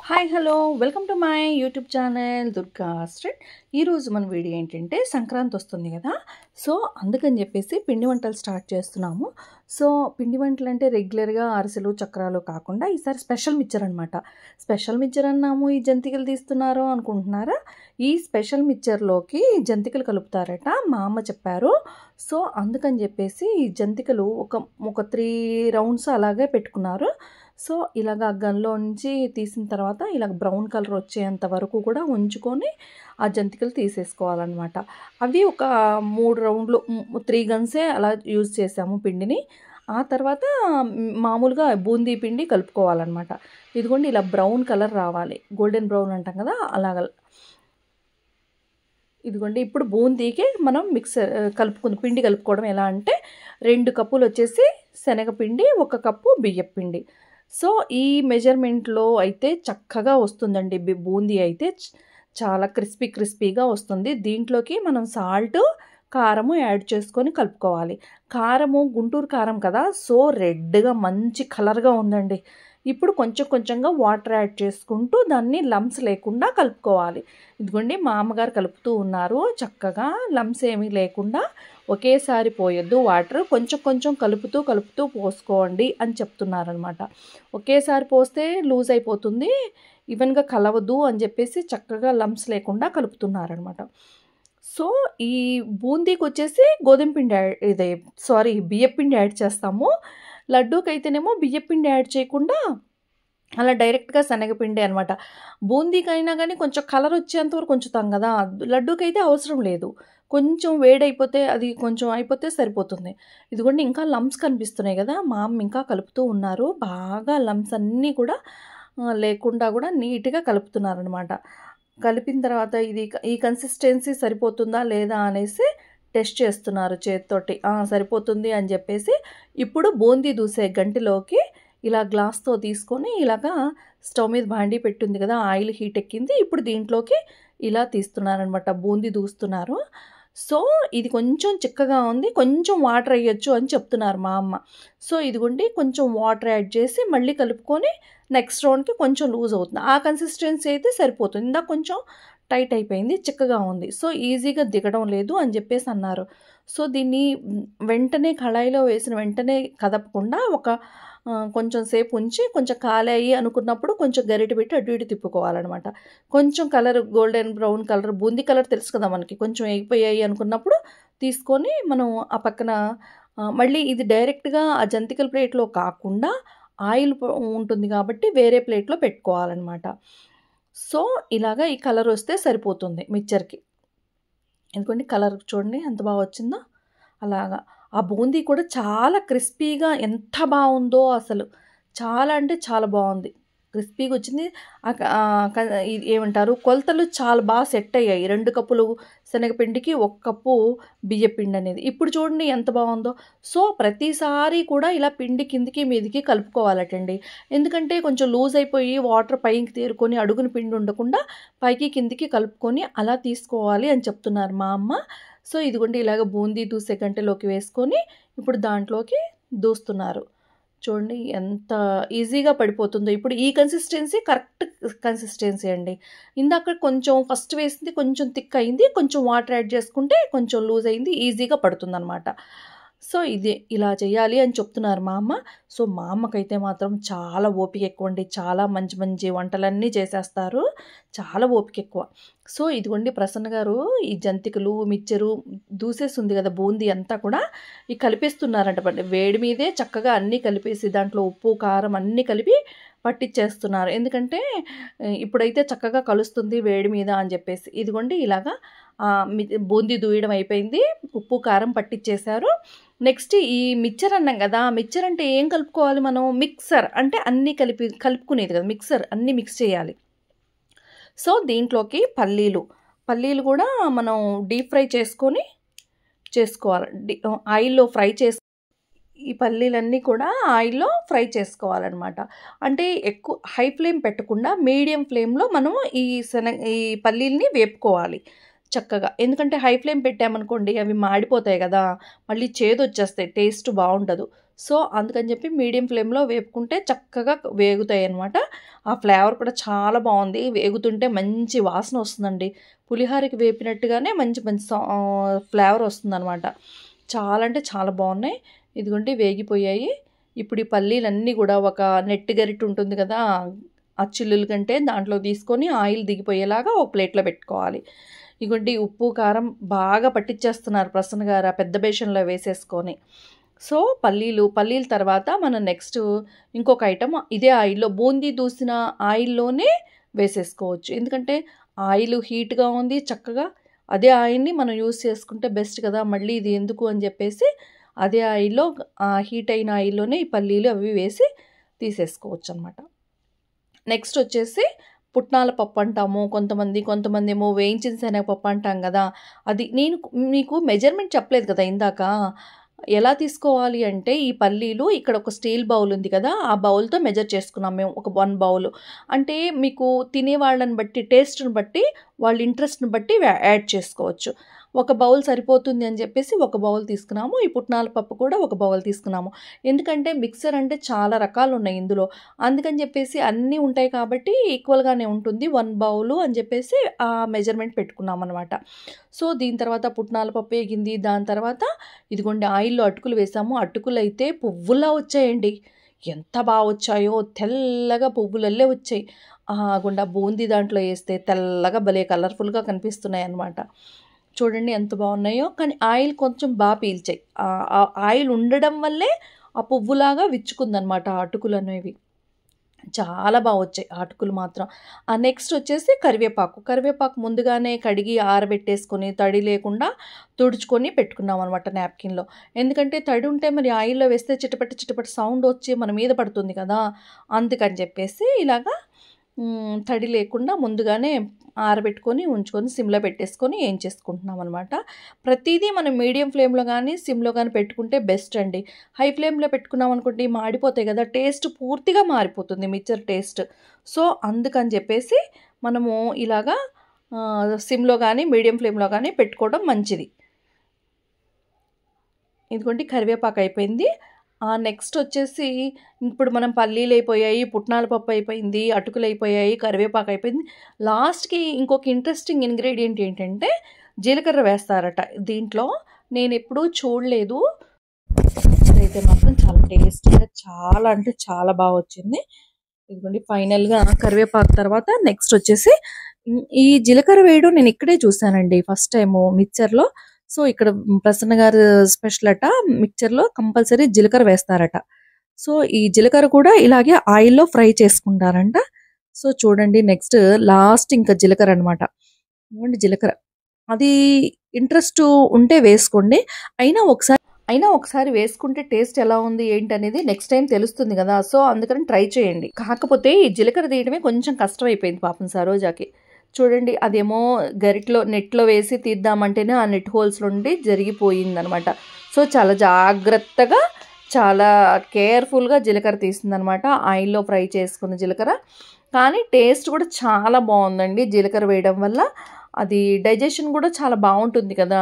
Hi hello welcome to my YouTube channel Durga street. ఈరోజు మన video ఏంటంటే సంక్రాంతి వస్తుంది కదా, సో అందుకని చెప్పేసి పిండి వంటలు స్టార్ట్ చేస్తున్నాము. సో పిండి వంటలు అంటే రెగ్యులర్గా అరిసెలు చక్రాలు కాకుండా ఈసారి స్పెషల్ మిక్చర్ అనమాట. స్పెషల్ మిక్చర్ అన్నాము, ఈ జంతికలు తీస్తున్నారు అనుకుంటున్నారా? ఈ స్పెషల్ మిక్చర్లోకి జంతికలు కలుపుతారట, మా అమ్మ చెప్పారు. సో అందుకని చెప్పేసి ఈ జంతికలు ఒక 3 రౌండ్స్ అలాగే పెట్టుకున్నారు. సో ఇలాగ గన్లో నుంచి తీసిన తర్వాత ఇలాగ బ్రౌన్ కలర్ వచ్చేంత వరకు కూడా ఉంచుకొని ఆ జంతికలు తీసేసుకోవాలన్నమాట. అవి ఒక 3 రౌండ్లు 3 గన్సే అలా యూజ్ చేసాము పిండిని. ఆ తర్వాత మామూలుగా బూందీ పిండి కలుపుకోవాలన్నమాట. ఇదిగోండి ఇలా బ్రౌన్ కలర్ రావాలి, గోల్డెన్ బ్రౌన్ అంటాం కదా అలాగ. ఇదిగోండి ఇప్పుడు బూందీకి మనం పిండి కలుపుకోవడం ఎలా అంటే 2 కప్పులు వచ్చేసి శనగపిండి, 1 కప్పు బియ్యం పిండి. సో ఈ మెజర్మెంట్లో అయితే చక్కగా వస్తుందండి. బూందీ అయితే చాలా క్రిస్పీగా వస్తుంది. దీంట్లోకి మనం సాల్ట్, కారము యాడ్ చేసుకొని కలుపుకోవాలి. కారము గుంటూరు కారం కదా, సో రెడ్గా మంచి కలర్గా ఉందండి. ఇప్పుడు కొంచెంగా వాటర్ యాడ్ చేసుకుంటూ దాన్ని లంప్స్ లేకుండా కలుపుకోవాలి. ఇదిగోండి మా అమ్మగారు కలుపుతూ ఉన్నారు చక్కగా, లంప్స్ ఏమీ లేకుండా. ఒకేసారి పోయొద్దు వాటర్, కొంచెం కలుపుతూ పోసుకోండి అని చెప్తున్నారనమాట. ఒకేసారి పోస్తే లూజ్ అయిపోతుంది, ఈవెన్గా కలవదు అని చెప్పేసి చక్కగా లంప్స్ లేకుండా కలుపుతున్నారనమాట. సో ఈ బూందీకి వచ్చేసి గోధుమ పిండి బియ్యం పిండి యాడ్ చేస్తాము. లడ్డూకి అయితేనేమో బియ్యం పిండి యాడ్ చేయకుండా అలా డైరెక్ట్గా శనగపిండి అనమాట. బూందీకి అయినా కానీ కొంచెం కలర్ వచ్చేంత వరకు ఉంచుతాం కదా, లడ్డూకి అయితే అవసరం లేదు. కొంచెం వేడైపోతే అది కొంచెం అయిపోతే సరిపోతుంది. ఇదిగోండి ఇంకా లంప్స్ కనిపిస్తున్నాయి కదా, మా అమ్మ ఇంకా కలుపుతూ ఉన్నారు. బాగా లంప్స్ అన్నీ కూడా లేకుండా కూడా నీట్గా కలుపుతున్నారనమాట. కలిపిన తర్వాత ఈ కన్సిస్టెన్సీ సరిపోతుందా లేదా అనేసి టెస్ట్ చేస్తున్నారు చేతితోటి. సరిపోతుంది అని చెప్పేసి ఇప్పుడు బూందీ దూసే గంటిలోకి ఇలా గ్లాస్తో తీసుకొని ఇలాగా స్టవ్ మీద బాండీ పెట్టుంది కదా, ఆయిల్ హీట్ ఎక్కింది. ఇప్పుడు దీంట్లోకి ఇలా తీస్తున్నారనమాట, బూందీ దూస్తున్నారు. సో ఇది కొంచెం చిక్కగా ఉంది, కొంచెం వాటర్ వేయొచ్చు అని చెప్తున్నారు మా అమ్మ. సో ఇదిగోండి కొంచెం వాటర్ యాడ్ చేసి మళ్ళీ కలుపుకొని నెక్స్ట్ రౌండ్కి కొంచెం లూజ్ అవుతుంది. ఆ కన్సిస్టెన్సీ అయితే సరిపోతుంది. ఇందాక కొంచెం టైట్ అయిపోయింది, చిక్కగా ఉంది, సో ఈజీగా దిగడం లేదు అని చెప్పేసి అన్నారు. సో దీన్ని వెంటనే కళాయిలో వేసిన వెంటనే కదపకుండా కొంచెం సేపు ఉంచి కొంచెం కాలాయి అనుకున్నప్పుడు కొంచెం గరిటె పెట్టి అటు ఇటు తిప్పుకోవాలన్నమాట. కొంచెం colour golden brown colour, boondi colour తెలుసు కదా మనకి, కొంచెం ఎగిపోయాయి అనుకున్నప్పుడు తీసుకొని మనం ఆ పక్కన మళ్ళీ ఇది డైరెక్ట్గా ఆ జంతికల ప్లేట్లో కాకుండా ఆయిల్ ఉంటుంది కాబట్టి వేరే ప్లేట్లో పెట్టుకోవాలన్నమాట. సో ఇలాగా ఈ కలర్ వస్తే సరిపోతుంది మిక్చర్కి. ఎందుకంటే కలర్ చూడండి ఎంత బాగా వచ్చిందో. అలాగా ఆ బూందీ కూడా చాలా క్రిస్పీగా ఎంత బాగుందో అసలు, చాలా అంటే చాలా బాగుంది, క్రిస్పీగా వచ్చింది. ఏమంటారు, కొలతలు చాలా బాగా సెట్ అయ్యాయి. 2 కప్పులు శనగపిండికి 1 కప్పు బియ్యపిండి అనేది. ఇప్పుడు చూడండి ఎంత బాగుందో. సో ప్రతిసారి కూడా ఇలా పిండి కిందికి మీదికి కలుపుకోవాలటండి. ఎందుకంటే కొంచెం లూజ్ అయిపోయి వాటర్ పైకి తేరుకొని అడుగున పిండి ఉండకుండా పైకి కిందికి కలుపుకొని అలా తీసుకోవాలి అని చెప్తున్నారు మా అమ్మ. సో ఇదిగోండి ఇలాగ బూందీ దూసే గంటలోకి వేసుకొని ఇప్పుడు దాంట్లోకి దూస్తున్నారు. చూడండి ఎంత ఈజీగా పడిపోతుందో. ఇప్పుడు ఈ కన్సిస్టెన్సీ కరెక్ట్ కన్సిస్టెన్సీ అండి. ఇందాక కొంచెం ఫస్ట్ వేసింది కొంచెం థిక్ అయింది, కొంచెం వాటర్ యాడ్ చేసుకుంటే కొంచెం లూజ్ అయింది, ఈజీగా పడుతుందన్నమాట. సో ఇది ఇలా చేయాలి అని చెప్తున్నారు మా అమ్మ. సో మా అమ్మకైతే మాత్రం చాలా ఓపిక ఎక్కువ అండి, చాలా మంచి వంటలన్నీ చేసేస్తారు, చాలా ఓపిక ఎక్కువ. సో ఇదిగోండి ప్రసన్న గారు ఈ జంతికలు మిక్చరు దూసేస్తుంది కదా బూందీ అంతా కూడా ఈ కలిపేస్తున్నారంట. వేడి మీదే చక్కగా అన్నీ కలిపేసి దాంట్లో ఉప్పు కారం అన్నీ కలిపి పట్టించేస్తున్నారు. ఎందుకంటే ఇప్పుడైతే చక్కగా కలుస్తుంది వేడి మీద అని చెప్పేసి. ఇదిగోండి ఇలాగా బూందీ దూయడం అయిపోయింది, ఉప్పు కారం పట్టించేశారు. నెక్స్ట్ ఈ మిక్చర్ అన్నాం కదా, మిక్చర్ అంటే ఏం కలుపుకోవాలి మనం, మిక్సర్ అంటే అన్నీ కలుపుకునేది కదా, మిక్సర్ అన్నీ మిక్స్ చేయాలి. సో దీంట్లోకి పల్లీలు కూడా మనం డీప్ ఫ్రై చేసుకోవాలి, ఆయిల్లో ఫ్రై ఈ పల్లీలన్నీ కూడా ఆయిల్లో ఫ్రై చేసుకోవాలన్నమాట. అంటే ఎక్కువ హై ఫ్లేమ్ పెట్టకుండా మీడియం ఫ్లేమ్లో మనం ఈ పల్లీల్ని వేపుకోవాలి చక్కగా. ఎందుకంటే హై ఫ్లేమ్ పెట్టామనుకోండి అవి మాడిపోతాయి కదా, మళ్ళీ చేదు వచ్చేస్తాయి, టేస్ట్ బాగుండదు. సో అందుకని చెప్పి మీడియం ఫ్లేమ్లో వేపుకుంటే చక్కగా వేగుతాయి అన్నమాట. ఆ ఫ్లేవర్ కూడా చాలా బాగుంది, వేగుతుంటే మంచి వాసన వస్తుందండి. పులిహోరకి వేపినట్టుగానే మంచి మంచి ఫ్లేవర్ వస్తుందన్నమాట. చాలా అంటే చాలా బాగున్నాయి. ఇదిగోండి వేగిపోయాయి. ఇప్పుడు ఈ పల్లీలన్నీ కూడా ఒక నెట్ గరిటె ఉంటుంది కదా, ఆ చిల్లుల కంటే దాంట్లో తీసుకొని ఆయిల్ దిగిపోయేలాగా ఒక ప్లేట్లో పెట్టుకోవాలి. ఇదిగోండి ఉప్పు కారం బాగా పట్టించేస్తున్నారు ప్రసన్న గారు ఆ పెద్ద బేషన్లో వేసేసుకొని. సో పల్లీల తర్వాత మనం నెక్స్ట్ ఇంకొక ఐటమ్ ఇదే ఆయిల్లో బూందీ దూసిన ఆయిల్లోనే వేసేసుకోవచ్చు. ఎందుకంటే ఆయిల్ హీట్గా ఉంది చక్కగా, అదే ఆయిల్ని మనం యూస్ చేసుకుంటే బెస్ట్ కదా, మళ్ళీ ఇది ఎందుకు అని చెప్పేసి అదే ఆయిల్లో హీట్ అయిన ఆయిల్లోనే ఈ పల్లీలు అవి వేసి తీసేసుకోవచ్చు అనమాట. నెక్స్ట్ వచ్చేసి పుట్నాల పప్పు అంటాము కొంతమంది ఏమో వేయించిన శనగపప్పు అంటాం కదా. అది నేను మీకు మెజర్మెంట్ చెప్పలేదు కదా ఇందాక. ఎలా తీసుకోవాలి అంటే ఈ పల్లీలు ఇక్కడ ఒక స్టీల్ బౌల్ ఉంది కదా, ఆ బౌల్తో మెజర్ చేసుకున్నాం మేము ఒక 1 బౌల్. అంటే మీకు తినేవాళ్ళని బట్టి టేస్ట్ని బట్టి వాళ్ళ ఇంట్రెస్ట్ని బట్టి యాడ్ చేసుకోవచ్చు. ఒక బౌల్ సరిపోతుంది అని చెప్పేసి ఒక బౌల్ తీసుకున్నాము. ఈ పుట్నాల పప్పు కూడా ఒక బౌల్ తీసుకున్నాము. ఎందుకంటే మిక్సర్ అంటే చాలా రకాలు ఉన్నాయి ఇందులో, అందుకని చెప్పేసి అన్నీ ఉంటాయి కాబట్టి ఈక్వల్గానే ఉంటుంది. 1 బౌలు అని చెప్పేసి ఆ మెజర్మెంట్ పెట్టుకున్నాం అనమాట. సో దీని తర్వాత పుట్నాల పప్పు వేగింది. దాని తర్వాత ఇదిగోండి ఆయిల్లో అటుకులు వేసాము. అటుకులు అయితే పువ్వులా వచ్చాయండి, ఎంత బాగా వచ్చాయో, తెల్లగా పువ్వులల్లే వచ్చాయి. గుండా బూందీ దాంట్లో వేస్తే తెల్లగా భలే కలర్ఫుల్గా కనిపిస్తున్నాయి అన్నమాట. చూడండి ఎంత బాగున్నాయో. కానీ ఆయిల్ కొంచెం బాగా పీల్చాయి. ఆయిల్ ఉండడం వల్లే ఆ పువ్వులాగా విచ్చుకుందనమాట ఆ అటుకులు అనేవి. చాలా బాగా వచ్చాయి ఆ అటుకులు మాత్రం. నెక్స్ట్ వచ్చేసి కరివేపాకు ముందుగానే కడిగి ఆరబెట్టేసుకొని తడి లేకుండా తుడుచుకొని పెట్టుకున్నాం అనమాట నాప్కిన్లో. ఎందుకంటే తడి ఉంటే మరి ఆయిల్లో వేస్తే చిటపట సౌండ్ వచ్చి మన మీద పడుతుంది కదా, అందుకని చెప్పేసి ఇలాగా తడి లేకుండా ముందుగానే ఆరబెట్టుకొని ఉంచుకొని సిమ్లో పెట్టేసుకొని ఏం చేసుకుంటున్నాం అనమాట. ప్రతిదీ మనం మీడియం ఫ్లేమ్లో కానీ సిమ్లో కానీ పెట్టుకుంటే బెస్ట్ అండి. హై ఫ్లేమ్లో పెట్టుకున్నాం అనుకోండి మాడిపోతాయి కదా, టేస్ట్ పూర్తిగా మారిపోతుంది మిక్చర్ టేస్ట్. సో అందుకని చెప్పేసి మనము ఇలాగా సిమ్లో కానీ మీడియం ఫ్లేమ్లో కానీ పెట్టుకోవడం మంచిది. ఇదిగోండి కరివేపాకు అయిపోయింది. నెక్స్ట్ వచ్చేసి ఇప్పుడు మనం పల్లీలు అయిపోయాయి, పుట్నాల పప్పు అయిపోయింది, అటుకులు అయిపోయాయి, కరివేపాకు అయిపోయింది. లాస్ట్కి ఇంకొక ఇంట్రెస్టింగ్ ఇంగ్రీడియంట్ ఏంటంటే జీలకర్ర వేస్తారట దీంట్లో. నేను ఎప్పుడూ చూడలేదు, ఇదైతే మాత్రం చాలా టేస్టీగా చాలా అంటే చాలా బాగా వచ్చింది. ఇదిగోండి ఫైనల్గా కరివేపాకు తర్వాత నెక్స్ట్ వచ్చేసి ఈ జీలకర్ర వేయడం నేను ఇక్కడే చూసానండి ఫస్ట్ టైము మిక్చర్లో. సో ఇక్కడ ప్రసన్న గారు స్పెషల్ అట, మిక్చర్లో కంపల్సరీ జీలకర్ర వేస్తారట. సో ఈ జీలకర్ర కూడా ఇలాగే ఆయిల్లో ఫ్రై చేసుకుంటారంట. సో చూడండి నెక్స్ట్ లాస్ట్ ఇంకా జీలకర్ర అనమాట. జీలకర్ర అది ఇంట్రెస్ట్ ఉంటే వేసుకోండి, అయినా ఒకసారి వేసుకుంటే టేస్ట్ ఎలా ఉంది ఏంటనేది నెక్స్ట్ టైం తెలుస్తుంది కదా. సో అందుకని ట్రై చేయండి. కాకపోతే ఈ జీలకర్ర తీయడమే కొంచెం కష్టం అయిపోయింది పాపం సరోజాకి. చూడండి అదేమో నెట్లో వేసి తీద్దామంటేనే ఆ నెట్ హోల్స్ నుండి జరిగిపోయిందనమాట. సో చాలా జాగ్రత్తగా చాలా కేర్ఫుల్గా జీలకర్ర తీసిందనమాట, ఆయిల్లో ఫ్రై చేసుకున్న జీలకర్ర. కానీ టేస్ట్ కూడా చాలా బాగుందండి జీలకర్ర వేయడం వల్ల. అది డైజెషన్ కూడా చాలా బాగుంటుంది కదా.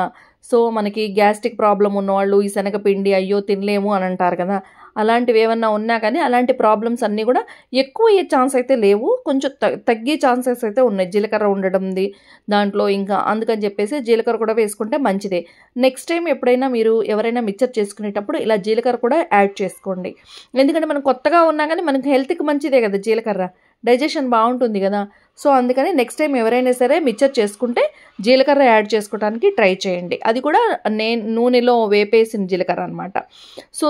సో మనకి గ్యాస్ట్రిక్ ప్రాబ్లం ఉన్నవాళ్ళు ఈ శనగపిండి అయ్యో తినలేము అని అంటారు కదా, అలాంటివి ఏమన్నా ఉన్నా కానీ అలాంటి ప్రాబ్లమ్స్ అన్నీ కూడా ఎక్కువ అయ్యే ఛాన్స్ అయితే లేవు, కొంచెం తగ్గే ఛాన్సెస్ అయితే ఉన్నాయి జీలకర్ర ఉండడంది దాంట్లో. ఇంకా అందుకని చెప్పేసి జీలకర్ర కూడా వేసుకుంటే మంచిదే. నెక్స్ట్ టైం ఎప్పుడైనా మీరు ఎవరైనా మిక్చర్ చేసుకునేటప్పుడు ఇలా జీలకర్ర కూడా యాడ్ చేసుకోండి. ఎందుకంటే మనం కొత్తగా ఉన్నా కానీ మనకి హెల్త్కి మంచిదే కదా జీలకర్ర, డైజెషన్ బాగుంటుంది కదా. సో అందుకని నెక్స్ట్ టైం ఎవరైనా సరే మిక్చర్ చేసుకుంటే జీలకర్ర యాడ్ చేసుకోవడానికి ట్రై చేయండి. అది కూడా నూనెలో వేపేసిన జీలకర్ర అనమాట. సో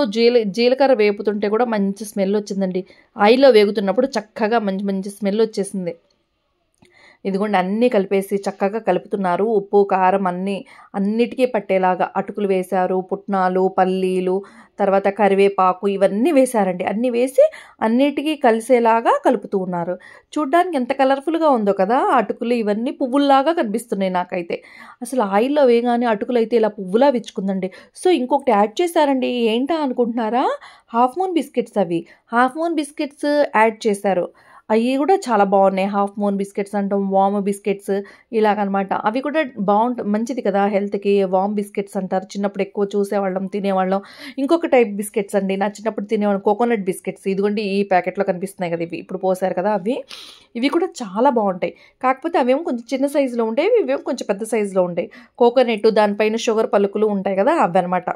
జీలకర్ర వేపుతుంటే కూడా మంచి స్మెల్ వచ్చిందండి. ఆయిల్లో వేగుతున్నప్పుడు చక్కగా మంచి స్మెల్ వచ్చేసింది. ఇదిగోండి అన్నీ కలిపేసి చక్కగా కలుపుతున్నారు. ఉప్పు కారం అన్నిటికీ పట్టేలాగా అటుకులు వేశారు, పుట్నాలు, పల్లీలు, తర్వాత కరివేపాకు ఇవన్నీ వేశారండి. అన్నీ వేసి అన్నిటికీ కలిసేలాగా కలుపుతూ ఉన్నారు. చూడ్డానికి ఎంత కలర్ఫుల్గా ఉందో కదా, అటుకులు ఇవన్నీ పువ్వుల్లాగా కనిపిస్తున్నాయి నాకైతే. అసలు ఆయిల్లో వేయగానే అటుకులు అయితే ఇలా పువ్వులా విచ్చుకుందండి. సో ఇంకొకటి యాడ్ చేశారండి, ఏంటా అనుకుంటున్నారా, హాఫ్ మూన్ బిస్కెట్స్. అవి హాఫ్ మూన్ బిస్కెట్స్ యాడ్ చేశారు. అవి కూడా చాలా బాగున్నాయి. హాఫ్ మూన్ బిస్కెట్స్ అంటాం, వామ్ బిస్కెట్స్ ఇలాగనమాట. అవి కూడా మంచిది కదా హెల్త్కి. వామ్ బిస్కెట్స్ అంటారు, చిన్నప్పుడు ఎక్కువ చూసేవాళ్ళం, తినేవాళ్ళం. ఇంకొక టైప్ బిస్కెట్స్ అండి నా చిన్నప్పుడు తినేవాళ్ళం, కోకోనట్ బిస్కెట్స్. ఇదిగోండి ఈ ప్యాకెట్లో కనిపిస్తున్నాయి కదా, ఇవి ఇప్పుడు పోసారు కదా అవి. ఇవి కూడా చాలా బాగుంటాయి. కాకపోతే అవేమో కొంచెం చిన్న సైజులో ఉంటాయి, ఇవేమో కొంచెం పెద్ద సైజులో ఉంటాయి. కోకోనట్ దానిపైన షుగర్ పలుకులు ఉంటాయి కదా, అవి అనమాట.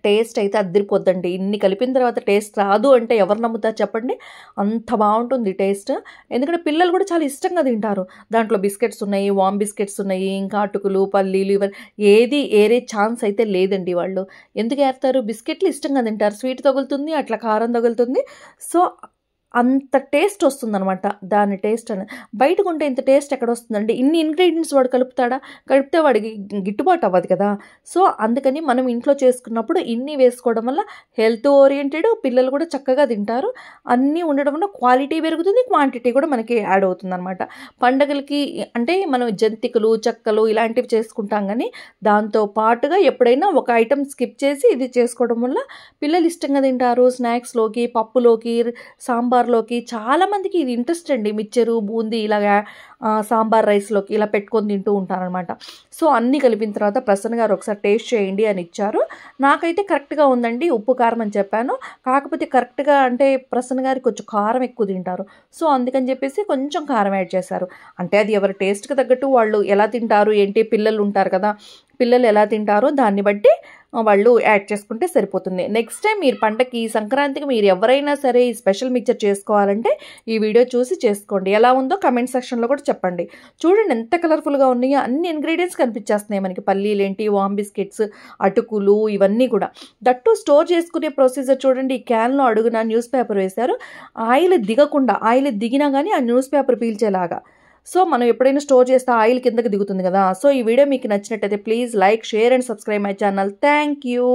టేస్ట్ అయితే అద్దరిపోద్దండి. ఇన్ని కలిపిన తర్వాత టేస్ట్ రాదు అంటే ఎవరు నమ్ముతారు చెప్పండి? అంత బాగుంటుంది టేస్ట్. ఎందుకంటే పిల్లలు కూడా చాలా ఇష్టంగా తింటారు. దాంట్లో బిస్కెట్స్ ఉన్నాయి, వామ్ బిస్కెట్స్ ఉన్నాయి, ఇంకా అటుకులు, పల్లీలు ఇవన్నీ ఏది ఏరే ఛాన్స్ అయితే లేదండి. వాళ్ళు ఎందుకు ఏరుతారు? బిస్కెట్లు ఇష్టంగా తింటారు. స్వీట్ తగులుతుంది, అట్లా కారం తగులుతుంది. సో అంత టేస్ట్ వస్తుందనమాట దాని టేస్ట్ అని. బయట కొంటే ఇంత టేస్ట్ ఎక్కడ వస్తుందండి? ఇన్ని ఇంగ్రీడియంట్స్ వాడు కలుపుతాడా? కలిపితే వాడికి గిట్టుబాటు అవ్వదు కదా. సో అందుకని మనం ఇంట్లో చేసుకున్నప్పుడు ఇన్ని వేసుకోవడం వల్ల హెల్త్ ఓరియంటెడ్, పిల్లలు కూడా చక్కగా తింటారు. అన్నీ ఉండడం వల్ల క్వాలిటీ పెరుగుతుంది, క్వాంటిటీ కూడా మనకి యాడ్ అవుతుంది అనమాట. పండగలకి అంటే మనం జంతికలు, చెక్కలు ఇలాంటివి చేసుకుంటాం, కానీ దాంతో పాటుగా ఎప్పుడైనా ఒక ఐటెం స్కిప్ చేసి ఇది చేసుకోవడం వల్ల పిల్లలు ఇష్టంగా తింటారు. స్నాక్స్లోకి, పప్పులోకి, సాంబార్లోకి చాలామందికి ఇది ఇంట్రెస్ట్ అండి. మిక్చరు, బూందీ ఇలాగా సాంబార్ రైస్లోకి ఇలా పెట్టుకొని తింటూ ఉంటారనమాట. సో అన్నీ కలిపిన తర్వాత ప్రసన్న గారు ఒకసారి టేస్ట్ చేయండి అని ఇచ్చారు. నాకైతే కరెక్ట్గా ఉందండి. ఉప్పు కారం అని చెప్పాను, కాకపోతే కరెక్ట్గా అంటే ప్రసన్న గారికి కొంచెం కారం ఎక్కువ తింటారు. సో అందుకని చెప్పేసి కొంచెం కారం యాడ్ చేశారు. అంటే అది ఎవరి టేస్ట్కి తగ్గట్టు వాళ్ళు ఎలా తింటారు ఏంటి, పిల్లలు ఉంటారు కదా, పిల్లలు ఎలా తింటారో దాన్ని బట్టి వాళ్ళు యాడ్ చేసుకుంటే సరిపోతుంది. నెక్స్ట్ టైం మీరు పండగకి, సంక్రాంతికి మీరు ఎవరైనా సరే ఈ స్పెషల్ మిక్చర్ చేసుకోవాలంటే ఈ వీడియో చూసి చేసుకోండి. ఎలా ఉందో కమెంట్ సెక్షన్లో కూడా చెప్పండి. చూడండి ఎంత కలర్ఫుల్గా ఉన్నాయో, అన్ని ఇంగ్రీడియంట్స్ కనిపించేస్తున్నాయి మనకి. పల్లీలేంటి, వామ్ బిస్కెట్స్, అటుకులు ఇవన్నీ కూడా. దట్టు స్టోర్ చేసుకునే ప్రొసీజర్ చూడండి. ఈ క్యాన్లో అడుగున న్యూస్ పేపర్ వేశారు, ఆయిల్ దిగకుండా, ఆయిల్ దిగినా కానీ ఆ న్యూస్ పేపర్ పీల్చేలాగా. సో మనం ఎప్పుడైనా స్టోర్ చేస్తే ఆయిల్ కిందకి దిగుతుంది కదా. సో ఈ వీడియో మీకు నచ్చినట్టయితే please like, share and subscribe my channel. Thank you.